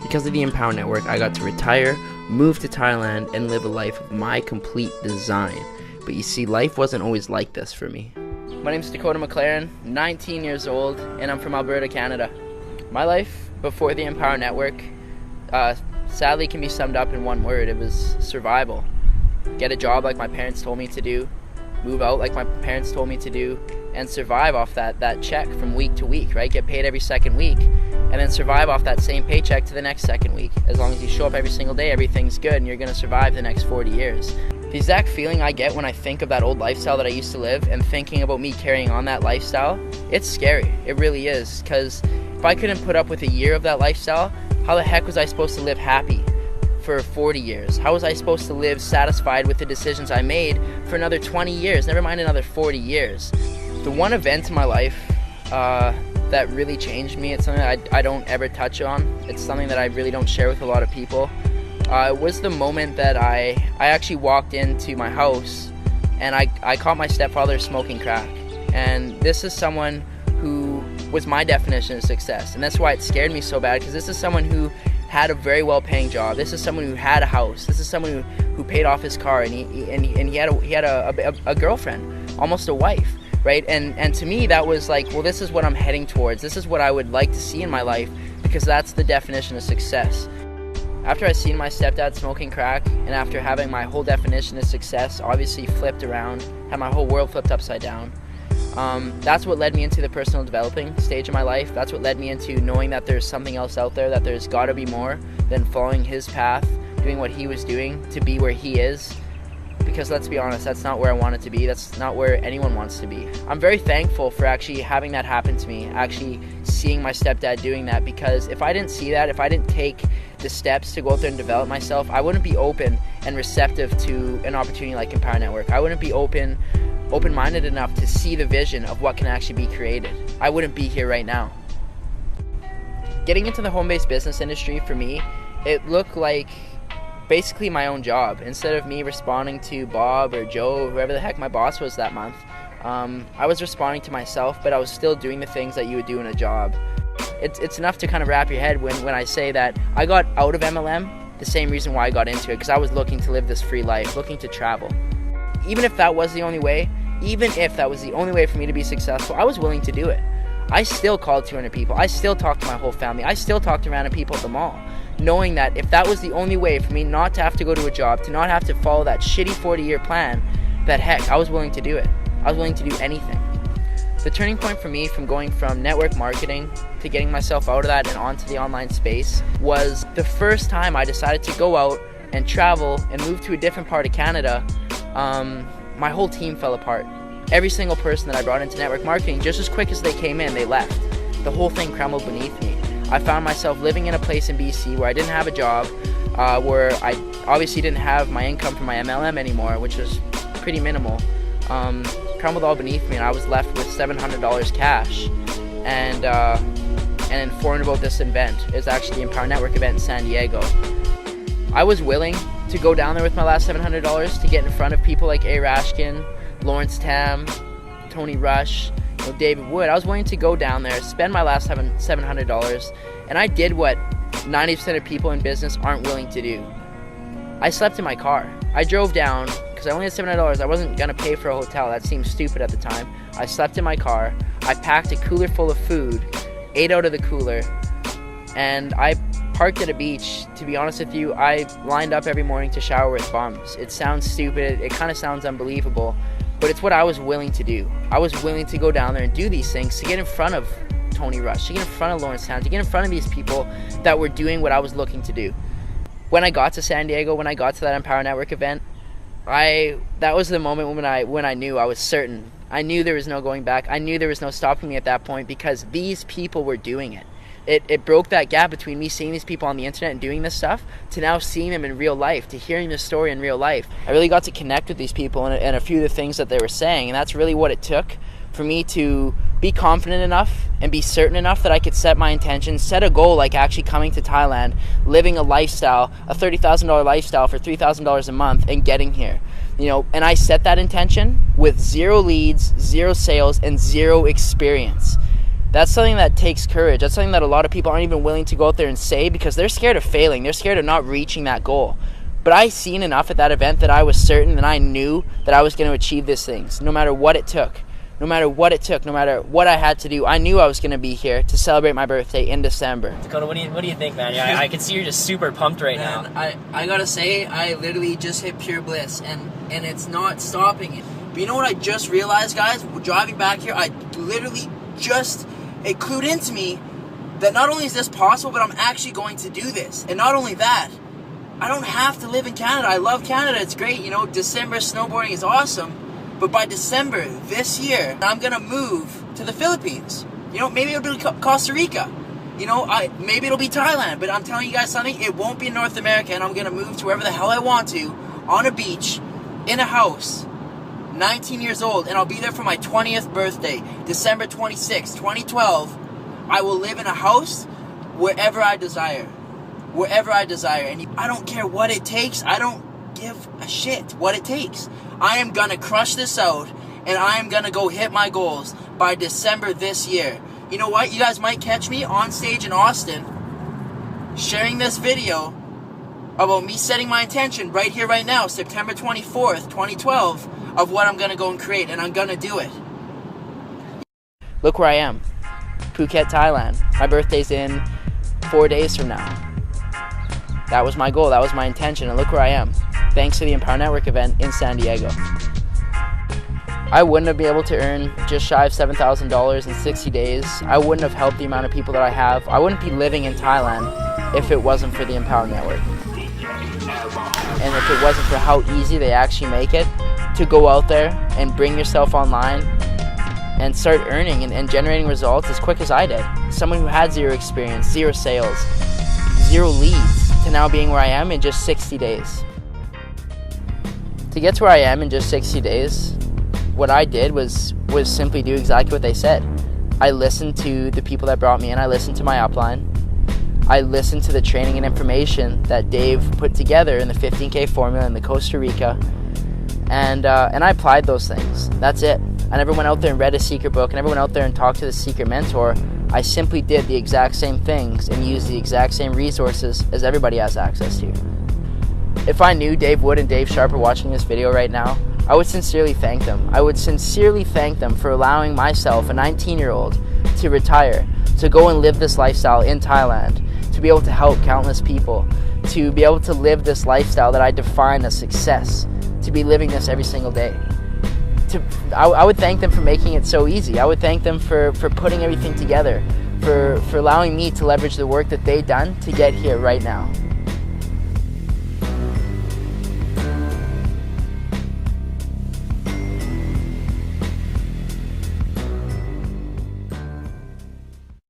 Because of the Empower Network, I got to retire, move to Thailand, and live a life of my complete design. But you see, life wasn't always like this for me. My name's Dakota McLearn, 19 years old, and I'm from Alberta, Canada. My life before the Empower Network sadly can be summed up in one word. It was survival. Get a job like my parents told me to do, move out like my parents told me to do, and survive off that check from week to week, right? Get paid every second week, and then survive off that same paycheck to the next second week. As long as you show up every single day, everything's good, and you're gonna survive the next 40 years. The exact feeling I get when I think of that old lifestyle that I used to live and thinking about me carrying on that lifestyle, it's scary. It really is, because if I couldn't put up with a year of that lifestyle, how the heck was I supposed to live happy for 40 years? How was I supposed to live satisfied with the decisions I made for another 20 years, never mind another 40 years? The one event in my life that really changed me, it's something that I don't ever touch on. It's something that I really don't share with a lot of people. It was the moment that I actually walked into my house and I caught my stepfather smoking crack. And this is someone who was my definition of success. And that's why it scared me so bad, because this is someone who had a very well-paying job. This is someone who had a house. This is someone who paid off his car, and he had a girlfriend, almost a wife, right? And to me, that was like, well, this is what I'm heading towards. This is what I would like to see in my life, because that's the definition of success. After I seen my stepdad smoking crack, and after having my whole definition of success obviously flipped around, had my whole world flipped upside down, that's what led me into the personal developing stage of my life. That's what led me into knowing that there's something else out there, that there's got to be more than following his path, doing what he was doing to be where he is. Because let's be honest, that's not where I wanted to be. That's not where anyone wants to be. I'm very thankful for actually having that happen to me, actually seeing my stepdad doing that, because if I didn't see that, if I didn't take the steps to go out there and develop myself, I wouldn't be open and receptive to an opportunity like Empower Network. I wouldn't be open-minded enough to see the vision of what can actually be created. I wouldn't be here right now. Getting into the home-based business industry, for me, it looked like basically my own job. Instead of me responding to Bob or Joe or whoever the heck my boss was that month, I was responding to myself, but I was still doing the things that you would do in a job. It's enough to kind of wrap your head when I say that I got out of MLM the same reason why I got into it, because I was looking to live this free life, looking to travel. Even if that was the only way, for me to be successful, I was willing to do it. I still called 200 people. I still talked to my whole family. I still talked to random people at the mall, knowing that if that was the only way for me not to have to go to a job, to not have to follow that shitty 40-year plan, that heck, I was willing to do it. I was willing to do anything. The turning point for me from going from network marketing to getting myself out of that and onto the online space was the first time I decided to go out and travel and move to a different part of Canada. My whole team fell apart. Every single person that I brought into network marketing, just as quick as they came in, they left. The whole thing crumbled beneath me. I found myself living in a place in BC where I didn't have a job, where I obviously didn't have my income from my MLM anymore, which was pretty minimal. Crumbled all beneath me, and I was left with $700 cash, and informed about this event. It's actually the Empower Network event in San Diego. I was willing to go down there with my last $700 to get in front of people like A. Rashkin, Lawrence Tam, Tony Rush, David Wood. I was willing to go down there, spend my last $700, and I did what 90% of people in business aren't willing to do. I slept in my car. I drove down, because I only had $700. I wasn't going to pay for a hotel. That seemed stupid at the time. I slept in my car. I packed a cooler full of food, ate out of the cooler, and I parked at a beach. To be honest with you, I lined up every morning to shower with bums. It sounds stupid. It kind of sounds unbelievable, but it's what I was willing to do. I was willing to go down there and do these things to get in front of Tony Rush, to get in front of Lawrence Town, to get in front of these people that were doing what I was looking to do. When I got to San Diego, when I got to that Empower Network event, that was the moment when I knew I was certain. I knew there was no going back. I knew there was no stopping me at that point, because these people were doing it. It broke that gap between me seeing these people on the internet and doing this stuff to now seeing them in real life, to hearing this story in real life. I really got to connect with these people and a few of the things that they were saying, and that's really what it took for me to be confident enough and be certain enough that I could set my intentions, set a goal like actually coming to Thailand, living a lifestyle, a $30,000 lifestyle for $3,000 a month, and getting here. And I set that intention with 0 leads, 0 sales, and 0 experience. That's something that takes courage. That's something that a lot of people aren't even willing to go out there and say because they're scared of failing. They're scared of not reaching that goal. But I seen enough at that event that I was certain that I knew that I was going to achieve these things, no matter what it took. No matter what it took, no matter what I had to do, I knew I was going to be here to celebrate my birthday in December. Dakota, what do you think, man? Yeah, I can see you're just super pumped right now. I gotta say, I literally just hit pure bliss, and it's not stopping it. But you know what I just realized, guys? Driving back here, I literally it clued into me that not only is this possible, but I'm actually going to do this. And not only that, I don't have to live in Canada. I love Canada. It's great. You know, December snowboarding is awesome. But by December this year, I'm going to move to the Philippines. You know, maybe it'll be Costa Rica. You know, maybe it'll be Thailand. But I'm telling you guys something, it won't be in North America. And I'm going to move to wherever the hell I want to, on a beach, in a house, 19 years old. And I'll be there for my 20th birthday, December 26, 2012. I will live in a house wherever I desire. Wherever I desire. And I don't care what it takes. I don't give a shit what it takes. I am gonna crush this out, and I am gonna go hit my goals by December this year. You know what? You guys might catch me on stage in Austin sharing this video about me setting my intention right here, right now, September 24th, 2012, of what I'm gonna go and create, and I'm gonna do it. Look where I am. Phuket, Thailand. My birthday's in 4 days from now. That was my goal, that was my intention, and look where I am. Thanks to the Empower Network event in San Diego. I wouldn't have been able to earn just shy of $7,000 in 60 days. I wouldn't have helped the amount of people that I have. I wouldn't be living in Thailand if it wasn't for the Empower Network. And if it wasn't for how easy they actually make it to go out there and bring yourself online and start earning and generating results as quick as I did. Someone who had zero experience, zero sales, zero leads, to now being where I am in just 60 days. To get to where I am in just 60 days, what I did was simply do exactly what they said. I listened to the people that brought me in. I listened to my upline. I listened to the training and information that Dave put together in the 15K formula in the Costa Rica, and I applied those things. That's it. I never went out there and read a secret book. I never went out there and talked to the secret mentor. I simply did the exact same things and used the exact same resources as everybody has access to. If I knew Dave Wood and Dave Sharp are watching this video right now, I would sincerely thank them. I would sincerely thank them for allowing myself, a 19-year-old, to retire, to go and live this lifestyle in Thailand, to be able to help countless people, to be able to live this lifestyle that I define as success, to be living this every single day. I would thank them for making it so easy. I would thank them for putting everything together, for allowing me to leverage the work that they've done to get here right now.